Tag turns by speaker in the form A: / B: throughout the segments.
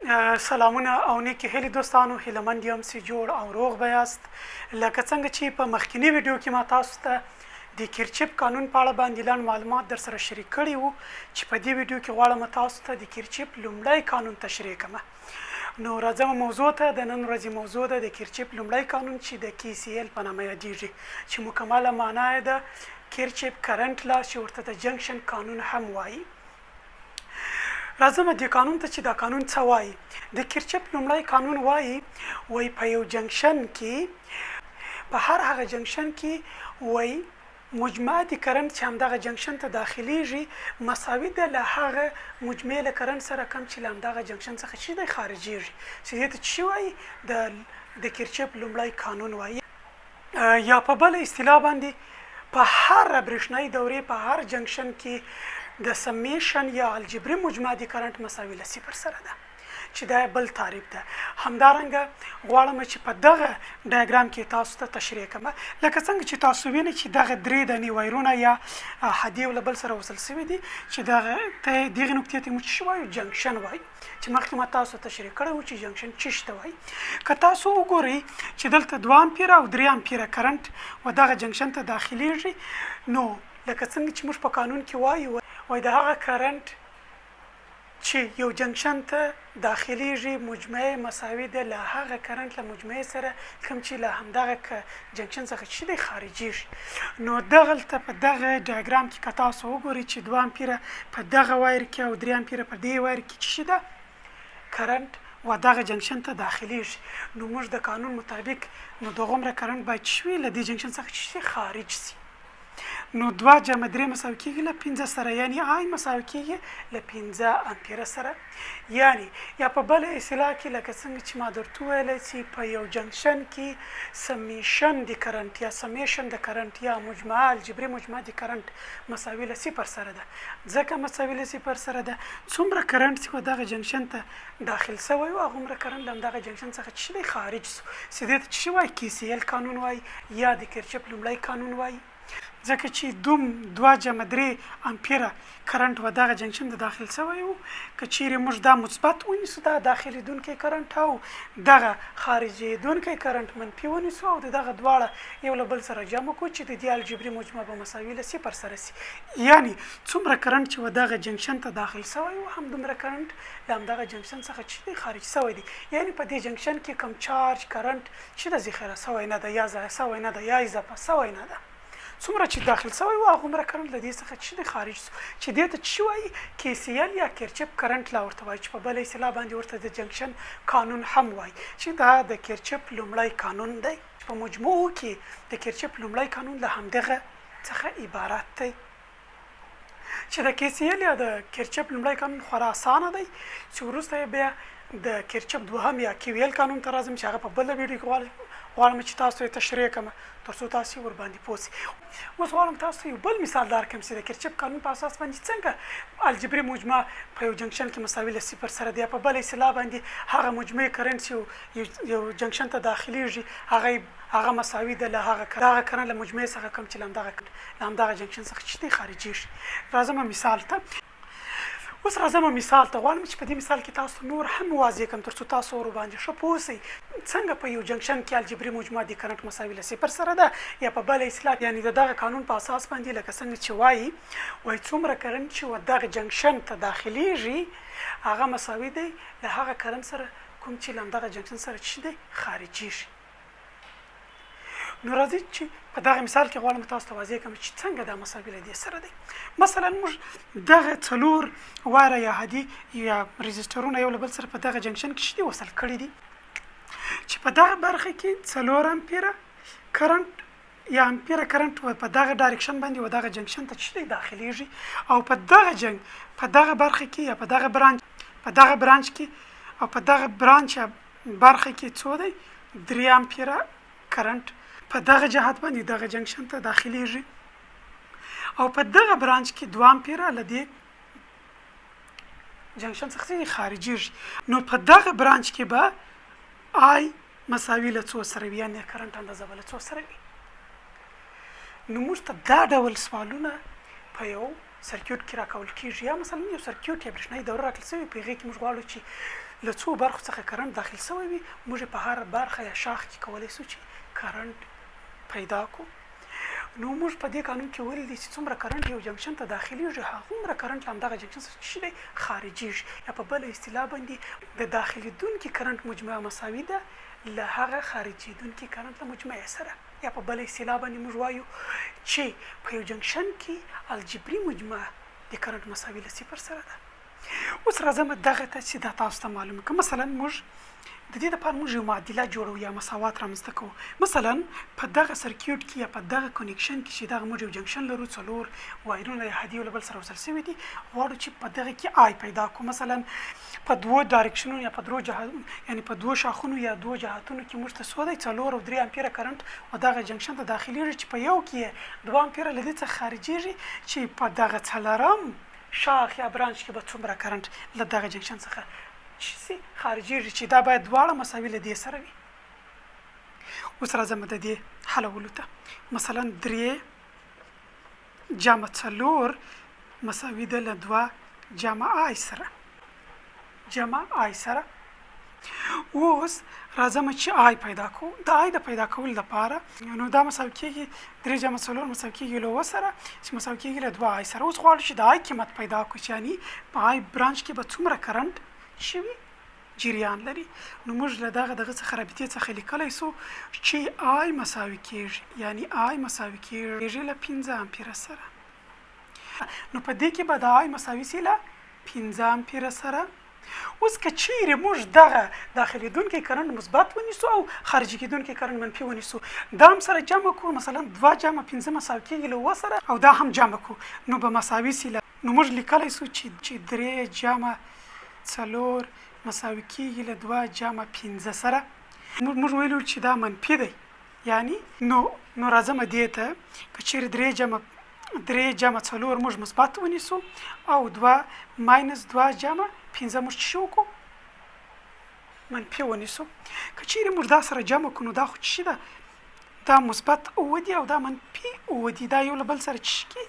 A: سلامونه او نیکی هیلې دوستانو، هیلهمند یم چې جوړ او روغ به یاست. لکه څنګه چې په مخکینی ویډیو کې ما تاسو ته د کرچپ قانون په اړه باندې لنډ معلومات در سره شریک کړي وو چې په دې ویډیو کې غواړم تاسو ته د کرچپ لومړی قانون تشریح کړم. نو راځم موضوع ته. د نن ورځې موضوع ده د کرچپ لومړی قانون چې د KCL په نامه یادیږي، چې مکمله معنا یې ده کرچپ کرنټ لا، چې ورته د جنکشن قانون هم وایي. راځم دې قانون ته چې دا قانون څه وایي. د کرچپ لومړی قانون وایي په یو جنکشن کې، په هر هغه جنکشن کې وایي مجموعه د کرنټ چې همدغه جنکشن ته داخلیږي مساوي ده له هغه مجموعه له کرنټ سره کم چې له همدغه جنکشن څخه چې دی خارجیږي، چې دې ته څه وایي د کرچپ لومړی قانون وایي. یا په بل اصطلاح باندې په هر برېښنایي دورې په هر جنکشن کې د سمیشن یا الجبري مجموعه د کرنټ مساوي له صفر سره ده، چې دا بل تعریف ده. همدارنګه غواړم چې په دغه ډایګرام کې تاسو ته تشریح کړم. لکه څنګه چې تاسو وینئ چې دغه درې دانې وایرونه یا هدیې له بل سره وصل شوي دي، چې دغه نقطې ته موږ څه وایو؟ جنکشن وایي، چې مخکې ما تاسو ته تشریح کړی و چې جنکشن څه ته وایي. که تاسو وګورئ چې دلته 2 امپیره او 3 امپیره کرنټ و دغه جنکشن ته داخلیږي، نو لکه څنګه چې موږ په قانون کې وایو د هغه کرنټ چې یو جنکشن ته داخلیږي مجموعه مساوي ده له هغه کرنټ له مجموعه سره کوم چې له همدغه جنکشن څخه چې دی خارجیږي. نو دغلته په دغه ډایګرام کې که تاسو وګورئ چې 2 امپیره په دغه وایر کې او 3 امپیره په دې وایر کې چې ده کرنټ و دغه جنکشن ته داخلیږي، نو موږ د قانون مطابق نو دغومره کرنټ باید شوي له دې جنکشن څخه چې خارج شي. نو 2 جمع 3 مساوي کېږي له 15 سره، یعنی آی مساوي کېږي له 15 امپیره سره. یعنی یا په بل اصطلاح کې لکه څنګه چې ما درته وویل چې په یو جنکشن کې سمیشن د کرنټ یا سمیشن د کرنټ یا مجموعه الجبري مجموعه د کرنټ مساوي له صفر سره ده. ځکه مساوي له صفر سره ده، څومره کرنټ چې دغه جنکشن ته داخل شوی و هغومره کرنټ له همدغه جنکشن څخه چې دی خارج شو، چې دې ته څه وایي؟ KCL قانون وایي یا د کرچپ لومړی قانون وایي. ځکه چې 2 جمع 3 امپیره کرنټ و دغه جنکشن ته داخل شوی و، که چیرې موږ دا مثبت ونیسو دا داخلیدونکی کرنټ او دغه خارجیدونکی کرنټ منفي ونیسو او دغه دواړه یو له بل سره جمع کړو، چې د دې الجبري مجموعه به مساوي له صفر سره شي. یعنی څومره کرنټ چې و دغه جنکشن ته داخل شوی و همدومره کرنټ له همدغه جنکشن څخه چې دی خارج شوی دی. یعنی په دې جنکشن کې کم چارج کرنټ چې د ذخیره شوی نه ده یا ضایع شوی نه ده یا اضافه شوی نه ده، څومره چې داخل شوی و هغومره کرنټ له دې څخه چې دی خارج شو، چې دې ته څه وایي؟ KCL یا کرچپ کرنټ لا ورته وایي، چې په بله اصطلاح باندې ورته د جنکشن قانون هم وایي، چې دا د کرچپ لومړی قانون دی. په مجموع کې د کرچپ لومړی قانون له همدغه څخه عبارت دی، چې د KCL یا د کرچپ لومړی قانون خورا اسانه دی، چې وروسته بیا د کرچپ دوهم یا KVL قانون ته راځم، چې هغه په بله ویډیو کې غواړم چې تاسو یې تشریح کړم تر څو تاسو ورباندې پوه شئ. اوس غواړم تاسو یو بل مثال درکړم چې د کرچپ قانون په اساس باندې څنګه الجبري مجموعه په یو جنکشن کې مساوي له صفر سره دی. په بل اصطلاح باندې هغه مجموعي کرنټ چې یو جنکشن ته داخلیږي هغه مساوي ده له هغه کرنټ له مجموعې څخه کم چې له همدغه جنکشن څخه چې دی خارجیږي. راځم مثال ته. اوس راځم مثال ته. غواړم چې په دې مثال کې تاسو نور هم واضح کړم تر څو تاسو ورباندې ښه پوه شئ څنګه په یو جنکشن کې الجبري مجموعه د کرنټ مساوي له صفر سره ده، یا په بله اصطلاح یعنې د دغه قانون په اساس باندې لکه څنګه چې وایي څومره کرنټ چې و دغه جنکشن ته داخلیږي هغه مساوي دی له هغه کرنټ سره کوم چې له همدغه جنکشن سره چې دی خارجیږي. نو راځئ چې په دغه مثال کې غواړم تاسو ته واضح کړم چې څنګه دا مساوي له دې سره دی. مثلا موږ دغه 4 واره یا هدي یا ريزسټرونه یو له بل سره په دغه جنکشن کې شدي وصل کړي دي، چې په دغه برخه کې 4 امپیره کرنټ یا امپیره کرنټ په دغه ډایرکشن باندې و دغه جنکشن ته چې داخلیږي، او په دغه برخه کې یا په دغه برانچ کې او په دغه برانچ برخه کې څو دی 3 امپیره کرنټ په دغه جهت باندې دغه جنکشن ته داخلیږي، او په دغه برانچ کې 2 امپیره له دې جنکشن څخه خارجیږي. نو په دغه برانچ کې به آی مساوي له څو سره وي، یعنې کرنټ اندازه به له څو سره وي. نو موږ ته دا ډول سوالونه په یو سرکیوټ کې راکول کېږي، یا مثلا یو سرکیوټ یا برېښنایي دوره راکړل شوې په هغې کې موږ غواړو چې له څو برخو څخه کرنټ داخل شوی وي موږ په هر برخه یا شاخ کې کولی شو چې کرنټ پیدا کو. نو موږ په دې قانون کې ویل دي چې څومره کرنټ یو جنکشن ته داخليږي هغومره کرنټ له همدغه جنکشن څخه څه دی خارجيږي، یا په بله اصطلاح باندې د داخلېدونکي کرنټ مجموعه مساوي ده له هغه خارجېدونکي کرنټ له مجموعې سره، یا په بله اصطلاح باندې موږ وایو چې په یو جنکشن کې الجبري مجموعه د کرنټ مساوي له 0 سره ده. اوس راځم دغه ته چې دا تاسو ته معلومه کړم. مثلا موږ د دې لپاره موږ یو معادله جوړو یا مساوات رامنځته کوو. مثلا په دغه سرکیوټ کې یا په دغه کنیکشن کې چې دغه موږ یو جنکشن لرو، څلور وایرونه یا هدیې له بل سره وصل شوي دي، غواړو چې په دغه کې آی پیدا کړو. مثلا په دوو ډایرکشنونو یا په دوو یعنی په دوو شاخونو یا دوو جهاتونو کې موږ ته څو دی 4 او 3 امپیره کرنټ و دغه جنکشن ته داخليږي چې په یو کې 2 امپیره له دې څخه خارجيږي چې په دغه څلورم شاخ یا برانچ کې به څومره کرنټ له دغه جنکشن څخه خارجيږي چې دا باید دواړه مساوي له دې سره وي. اوس راځم د دې حلولو ته. مثلا 3 جمع 4 مساوي ده له 2 جمع آی سره. اوس راځم چې آی پیدا کوو. د آی د پیدا کولو لپاره نو دا مساوي کېږي 3 جمع 4 مساوي کېږي له 2 سره چې مساوي کېږي له 2 آی سره. اوس غواړو چې د آی قیمت پیدا کړو چې یعنی په آی برانچ کې به څومره کرنټ شوي جریان لري. نو موږ له دغه څخه رابطې څخه لیکلی سو چې آی مساوي کېږي یعنی آی مساوي کېږي له 15 امپیره سره. نو په دې کې به د آی مساوي سي له 15 امپیره سره. اوس که چیرې موږ دغه داخلېدونکی کرنټ مثبت ونیسو او خارجي کېدونکی کرنټ منفي ونیسو، دا هم سره جمع کړو، مثلا 2 جمع 15 مساوي کېږي له 2 سره او دا هم جمع کړو نو به مساوي سي. نو موږ لیکلی سو چې 3 جمع 4 مساوي کېږي له 2 جمع 15 سره. موږ ویلو چې دا منفي دی، یعنی نو راځم دې ته که چیرې 3 جمع 4 موږ مثبت ونیسو او 2 ماینس 2 جمع 15 موږ څه وکړو منفي ونیسو. که چیرې موږ دا سره جمع کړو نو دا خو څه ده دا مثبت 9 دي او دا منفي 9 دي، دا یو له بل سره څه کېږي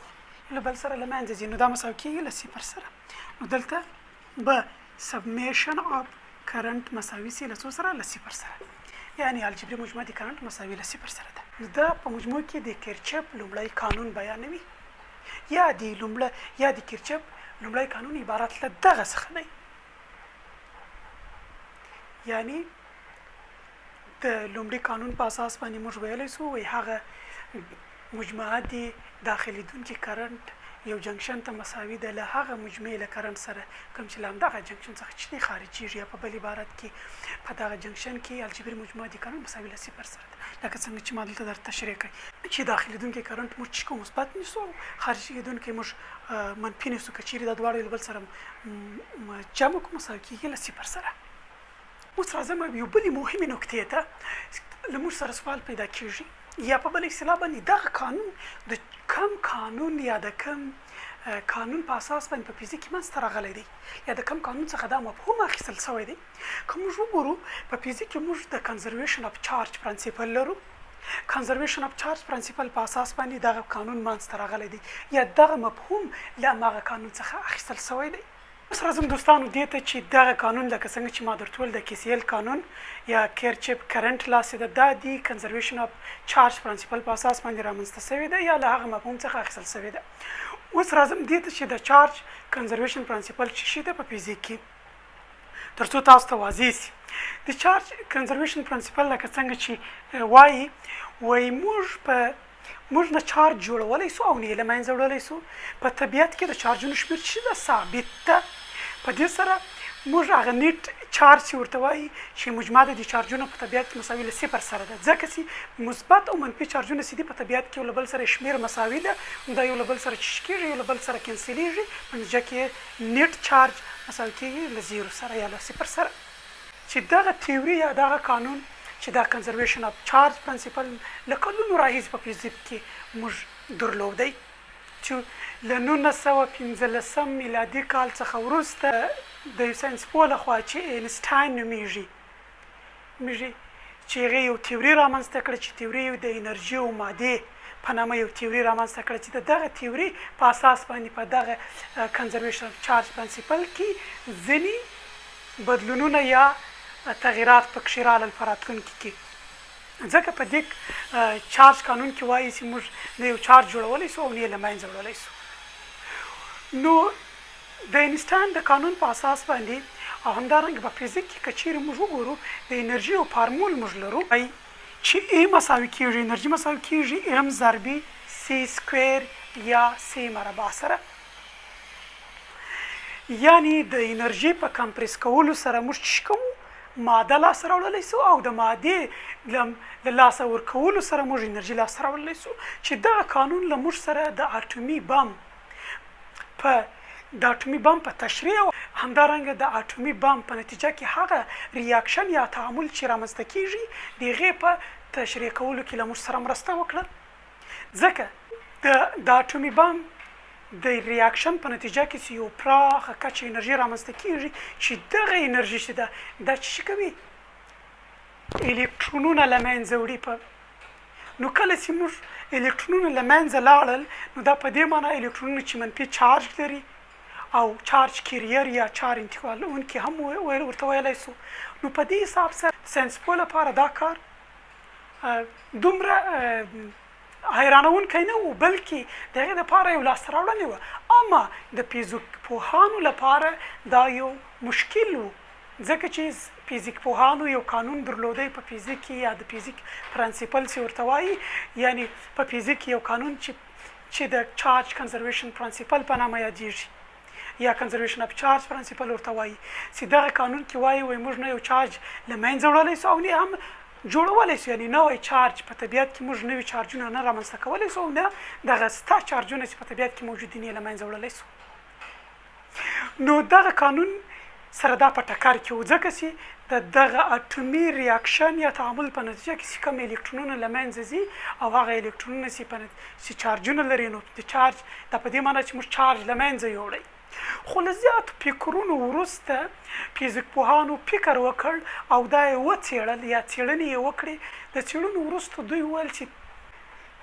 A: یو له بل سره له منځه ځي، نو دا مساوي کېږي له 0 سره. نو دلته به سبمیشن اف کرنٹ مساوي سي له څو سره له 0 سره، یعنی الجبري مجموعه د کرنٹ مساوي له 0 سره ده. دا په مجموع کې د کرچپ لومړی قانون بیانوي یا د کرچپ لومړی قانون عبارت له دغه څخه دی، یعنی د لومړي قانون په اساس باندې موږ ویلی سو وایي هغه مجموعه د داخلېدونکي کرنٹ یو جنکشن ته مساوي ده له هغه مجموعې له کرنټ سره کوم چې له همدغه جنکشن څخه چې دی خارجېږي، یا په بل عبارت کې په دغه جنکشن کې الجبري مجموعه د کرنټ مساوي له 0 سره ده. لکه څنګه چې ما دلته درته تشریح کړی چې داخلېدونکی کرنټ موږ چې کوم مثبت نیسو او خارجي کېدونکی موږ منفي نیسو، که چیرې دا دواړه یو له بل سره جمع کړو مساوي کېږي له 0 سره. اوس راځم یو بلې مهمې نکتې ته. له موږ سره سوال پیدا کېږي یا په بل اصطلاح باندې دغه قانون د کم قانون یا د کم قانون په اساس باندې په فزیک کې منځته راغلی دی یا د کم قانون څخه دا مفهوم اخیستل شوی دی. که موږ وګورو په فزیک کې موږ د کنزرویشن اف چارج پرنسپل لرو. کنزرویشن اف چارج پرنسپل په اساس باندې دغه قانون منځته راغلی دی یا دغه مفهوم له هماغه قانون څخه اخیستل شوی دی. اوس راځم دوستانو دې ته چې دغه قانون لکه څنګه چې ما درته وویل د KCL قانون یا کرچپ کرنټ لا چې ده دا د کنزرویشن اف چارج پرنسپل په اساس باندې رامنځته شوی دی یا له هغه مفهوم څخه اخیستل شوی ده. اوس راځم دې ته چې د چارج کنزرویشن پرنسپل څه شی ده په فزیک کې تر څو تاسو ته واضح شي. د چارج کنزرویشن پرنسپل لکه څنګه چې وایي موږ نه چارج جوړولی سو او نه یې له منځه وړلی سو. په طبیعت کې د چارجونو شمېر چې ده ثابت ده. په دې سره موږ هغه نیټ چارج چې ورته وایي چې مجموعه د چارجونو په طبیعت کې مساوي له 0 سره ده، ځکه چې مثبت او منفي چارجونه چې دي په طبیعت کې یو له بل سره شمېر مساوي ده، دا یو له بل سره چش کېږي یو له بل سره کینسلیږي، په نتیجه کې نیټ چارج مساوي کېږي له 0 سره یا له 0 سره. چې دغه تیوري یا دغه قانون چې دا کنزرویشن اف چارج پرنسپل له کلونو راهیسې په فزیک کې موږ درلودی چې له 1915 میلادي کال څخه وروسته د یو ساینسپوه لخوا چې اینسټاین نومیږي چې هغې یو تیوري رامنځته کړه چې تیوري د انرژي او مادې په نامه یو تیوري رامنځته کړه چې د دغه تیوري په اساس باندې په دغه کنزرویشن اف چارج پرنسپل کې ځینې بدلونونه یا تغییرات پکښې راغلل په راتلونکي کې. ځکه په دې چارج قانون کې وایي چې موږ د یو چارج جوړولی سو او نه یې له منځه وړلی سو. نو د اینسټاین د قانون په اساس باندې او همدارنګه په فزیک کې که چیرې موږ وګورو د انرژي یو فارمول موږ لرو چې ای مساوي کېږي انرژي مساوي کېږي ام ضربي سی سکویر یا سی مربع سره. یعنی د انرژي په کمپریس کولو سره موږ څه کوو ماده لاسته راوړلی سو او د مادې له لاسه ورکولو سره موږ انرژي لاسته راوړلی سو چې دغه قانون له موږ سره د اټومي بم په تشریح او همدارنګه د اټومي بم په نتیجه کې هغه ریاکشن یا تعامل چې رامنځته کیږي د هغې په تشریح کولو کې له موږ سره مرسته وکړه. ځکه د اټومي بم د ریاکشن په نتیجه کې چې یو پراخه کچه انرژي رامنځته کیږي چې دغه انرژي چې ده دا څه کوي الکترونونه له منځه وړي. نو کله چې موږ الکترونونه له منځه لاړل نو دا په دې معنی الکترونونه چې منفي چارج لري او چارج کیریر یا چارج انتقالونکي هم ورته ویلی سو. نو په دې حساب سره ساینسپوه لپاره دا کار دومره حیرانونکی نه و بلکې د هغې دپاره یو لاسته راوړنې وه. اما د فیزیک پوهانو لپاره دا یو مشکل و ځکه چې فیزیک پوهانو یو قانون درلودی په فیزیک کې یا د فیزیک پرنسپل چې ورته وایي یعنی په فیزیک کې یو قانون چې د چارج کنزرویشن پرنسپل په نامه یادیږي یا کنزرویشن اف چارج پرنسپل ورته وایي چې دغه قانون کې وایي موږ نه یو چارج له منځه وړلی سو او نه هم جوړولی سو. یعنی نوی چارج په طبیعت کې موږ نوي چارجونه نه رامنځته کولی سو او نه دغه سته چارجونه چې په طبیعت کې موجود دي نه یې له منځه وړلی سو. نو دغه قانون سره دا په ټکر کې و ځکه چې دغه اټومي ریاکشن یا تعامل په نتیجه کې چې کوم الکترونونه له منځه ځي او هغه الکترونونه چې چارجونه لري نو د چارج دا په دې معنی چې موږ چارج له منځه یوړی. خو له زیاتو فکرونو وروسته فیزیک پوهانو فکر وکړ او دا یې وڅېړل یا څېړنې یې وکړې. د څېړنو وروسته دوی وویل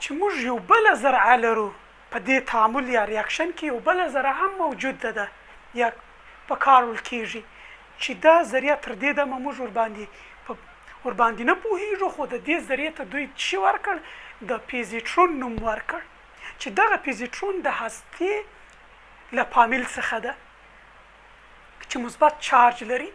A: چې موږ یو بله ذرعه لرو په دې تعامل یا ریاکشن کې یو بله ذرعه هم موجوده ده یا په کار وړل کېږي چې دا ذریعه تر دې دمه موږ ورباندې نه پوهېږو خو د دې ذریعې ته دوی څه ورکړ د پیزیټرون نوم ورکړ چې دغه پیزیټرون د هستې له فامیل څخه ده چې مثبت چارج لري.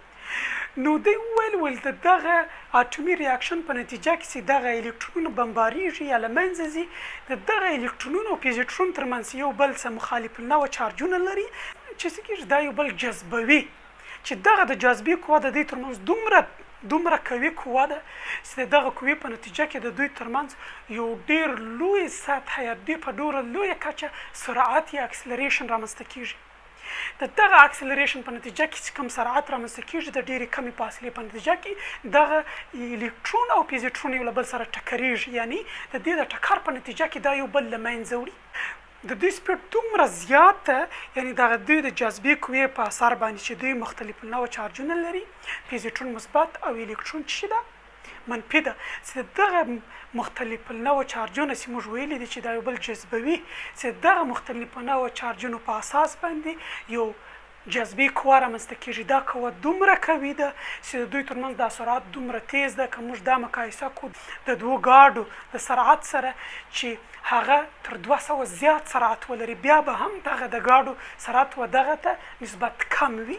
A: نو دوی وویل د دغه اټومي ریاکشن په نتیجه کې چې دغه الکترونونه بمباریږي یا له منځه ځي د دغه الکترونونو او پیزیټرون ترمنځ یو بل څه مخالف النوع چارجونه لري چې څه کېږي دا یو بل جذبوي چې دغه د جاذبې قوه د دوی ترمنځ دومره قوي قوه ده چې د دغه قوې په نتیجه کې د دوی ترمنځ یو ډېر لوی سطح یا دوی په ډېره لویه کچه سرعت یا اکسلریشن رامنځته کېږي. د دغه اکسلریشن په نتیجه کې چې کوم سرعت رامنځته کېږي د ډېرې کمې فاصلې په نتیجه کې دغه الکترون او پیزیټرون یو له بل سره ټکریږي. یعنی د دې د ټکر په نتیجه کې دا یو بل له منځه وړي. د دوی سپیډ دومره زیات ده یعنی دغه دوی د جاذبې قوې په اثر باندې چې دوی مختلف النوع چارجونه لري پیزیټرون مثبت او الکترون څه ده منفي ده چې دغه مختلف النوع چارجونه چې موږ ویلي دي چې دا یو بل جذبوي چې دغه مختلف النوع چارجونو په اساس باندې یو جاذبې قوه رامنځته کېږي. دا قوه دومره قوي ده چې د دوی ترمنځ دا سرعت دومره تیز ده که موږ دا مقایسه کړو د دوو ګاډو د سرعت سره چې هغه تر 200 زیات سرعت ولري بیا به هم دغه د ګاډو سرعت و دغه ته نسبت کم وي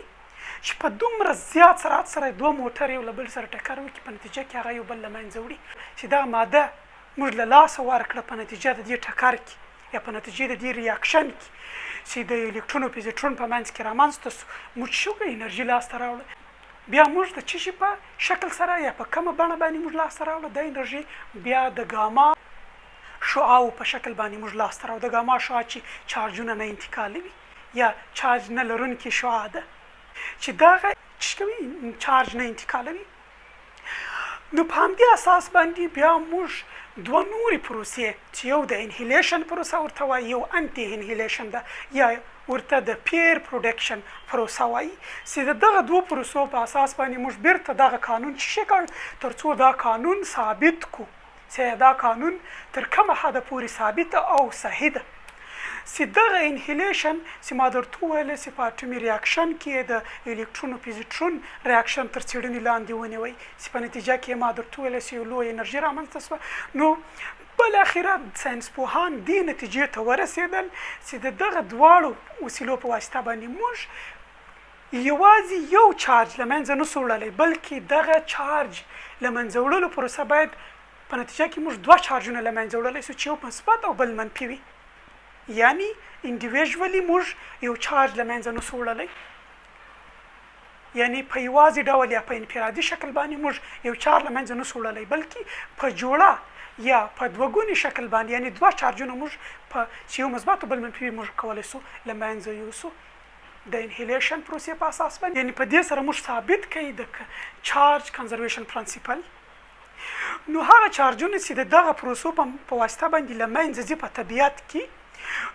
A: چې په دومره زیات سرعت سره دوه موټر یو له بل سره ټکر وکړي په نتیجه کې هغه یو بل له منځه وړي چې دغه ماده موږ له لاسه ورکړه په نتیجه د دې ټکر کې یا په نتیجه د دې ریاکشن کې چې د الکترون او پیزیټرون په منځ کې رامنځته سو موږ څه انرژي لاسته راوړه. بیا موږ د څه شي په شکل سره یا په کومه بڼه باندې موږ لاسته راوړه دا انرژي بیا د ګاما شعاعو په شکل باندې موږ لاسته راوړو. د ګاما شعاع چې چارجونه نه انتقالوي یا چارج نه لرونکې شعاع ده چې دغه څه کوي چارج نه انتقالوي. نو په همدې اساس باندې بیا موږ دوه نورې پروسې چې یو د انهیلیشن پروسه ورته وایي یو انټي انهیلیشن ده یا ورته د پیر پروډکشن پروسه وایي چې د دغه دوه پروسو په اساس باندې موږ بیرته دغه قانون څه کړ تر څو دا قانون ثابت کو چې دا قانون تر کومه حده پورې ثابت او صحیح ده چې دغه انهیلیشن چې ما درته وویل چې په اټومي ریاکشن کې د الکترون او پوزیټرون ریاکشن تر څېړنې لاندې ونیوئ چې په نتیجه کې ما درته وویل چې یو لوی انرژي رامنځته شوه. نو بالاخره ساینسپوهان دې نتیجې ته ورسېدل چې د دغه دواړو وسیلو په واسطه باندې موږ یوازې یو چارج له منځه نشو وړلی، بلکې دغه چارج له منځه وړلو پروسه باید په نتیجه کې موږ دوه چارجونه له منځه وړلی شو چې یو مثبت او بل منفي وي. یعنی انډیویژولي موږ یو چارج له منځه نشو وړلی، یعنی په یوازې ډول یا په انفرادي شکل باندې موږ یو چارج له منځه نشو وړلی، بلکې په جوړه یا په دوهګوني شکل باندې یعنی دوه چارجونه موږ په چې یو مثبت او بل منفي موږ کولی شو له منځه یوسو د انهیلیشن پروسې په اساس باندې. یعنی په دې سره موږ ثابت کړي د چارج کنزرویشن پرنسپل. نو هغه چارجونه چې دغه پروسو په واسطه باندې له منځه ځي په طبیعت کې،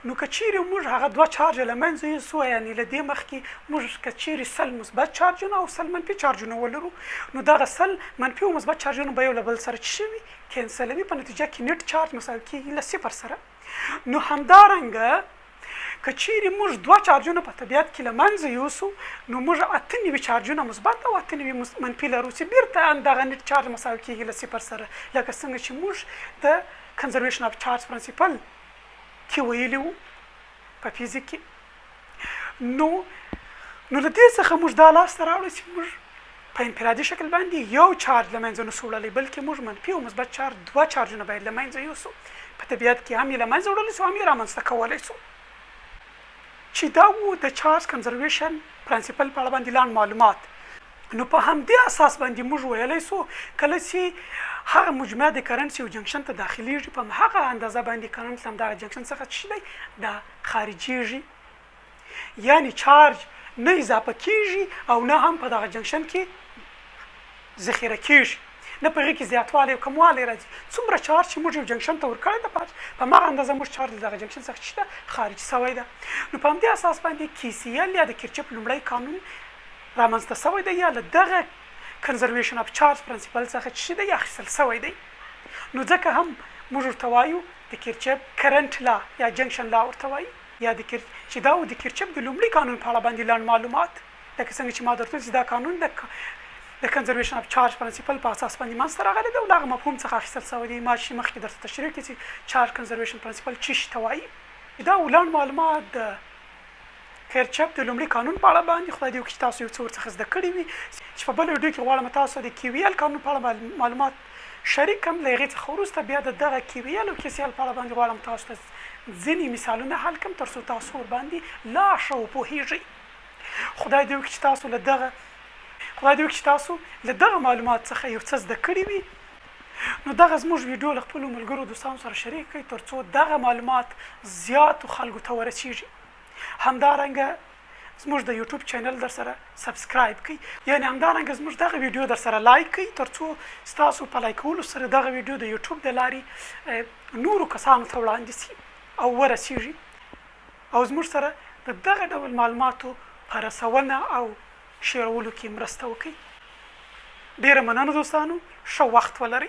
A: نو که چیرې موږ هغه دوه چارجه له منځه یوسو، یعنې له دې مخکې موږ که چیرې سل مثبت چارجونه او سل منفي چارجونه ولرو، نو دغه سل منفي او مثبت چارجونه به یو له بل سره شوي کینسلوي، په نتیجه کې نټ چارج مساوي کېږي له صفر سره. نو همدارنګه که چیرې موږ دوه چارجونه په طبیعت کې له منځه یوسو، نو موږ 98 چارجونه مثبت او 98 منفي لرو چې بیرته دغه نټ چارج مساوي کېږي له صفر سره، لکه څنګه چې موږ د کنزرویشن اف چارج پرنسپل کې ویلي وو په فزیک کې. نو له دې څخه موږ دا لاسته راوړو چې موږ په انفرادي شکل باندې یو چارج له منځه نشو وړلی، بلکې موږ منفي او مثبت چارج دوه چارجونه باید له منځه یوسو. په طبیعت کې هم یې له منځه وړلی سو، هم یې رامنځته کولی سو. چې دا وو د چارج کنزرویشن پرنسپل په اړه باندې لاندې معلومات. نو په همدې اساس باندې موږ ویلی سو کله چې هغه مجموعه د کرنټ یو جنکشن ته داخلیږي، په هغه اندازه باندې کرنټ هم دغه جنکشن څخه څه دی دا خارجیږي، یعنی چارج نه اضافه کیږي او نه هم په دغه جنکشن کې ذخیره کیږي، نه په هغې کې زیاتوالی او کموالی راځي. څومره چارج چې موږ یو جنکشن ته ورکړی ده په هماغه اندازه موږ چارج د دغه جنکشن څخه چې ده خارج سوی ده. نو په همدې اساس باندې KCL یا د کرچپ لومړی قانون رامنځته سوی دی، یا له دغه کنزرویشن اف چارج پرنسپل څخه چې دی اخیستل سوی دی. نو ځکه هم موږ ورته وایو د کرچپ کرنټ لا یا جنکشن لا ورته وایي، یا چې دا د کرچپ د لومړي قانون په اړه باندې لاندې معلومات، لکه څنګه چې ما درته وویل چې دا قانون د کنزرویشن اف چارج پرنسپل په اساس باندې منځته راغلی دی او د هغه مفهوم څخه اخیستل سوی دی. ما چې مخکې درته تشریح کړي چې چارج کنزرویشن پرنسپل څه شي ته وایي. دا لاندې معلومات د کرچپ د لومړي قانون په اړه باندې خدای دې وکړي چې تاسو یو څه ورڅخه زده کړي وي، چې په بل ویډیو کې غواړم تاسو د KVL قانون په اړه معلومات شریک کړم. له هغې څخه وروسته بیا د دغه KVL او KCL په اړه باندې غواړم تاسو ته ځینې مثالونه حل کړم تر څو تاسو ورباندې لا ښه وپوهېږئ. خدای دې وکړي چې تاسو له دغه معلومات څخه یو څه زده کړي وي. نو دغه زموږ ویډیو له خپلو ملګرو دوستانو سره شریک کړئ تر څو دغه معلومات زیاتو خلکو ته ورسیږي. همدارنګه زموږ د یوټیوب چینل در سره سبسکرایب کړئ، یعنی همدارنګه زموږ دغه ویډیو در سره لایک کړئ تر څو ستاسو په لایک کولو سره دغه ویډیو د یوټیوب د لارې نورو کسانو ته وړاندې شي او ورسیږي، او زموږ سره د دغه ډول معلوماتو په رسونه او شیرولو کې مرسته وکړئ. ډیره مننه دوستانو، ښه وخت ولرئ.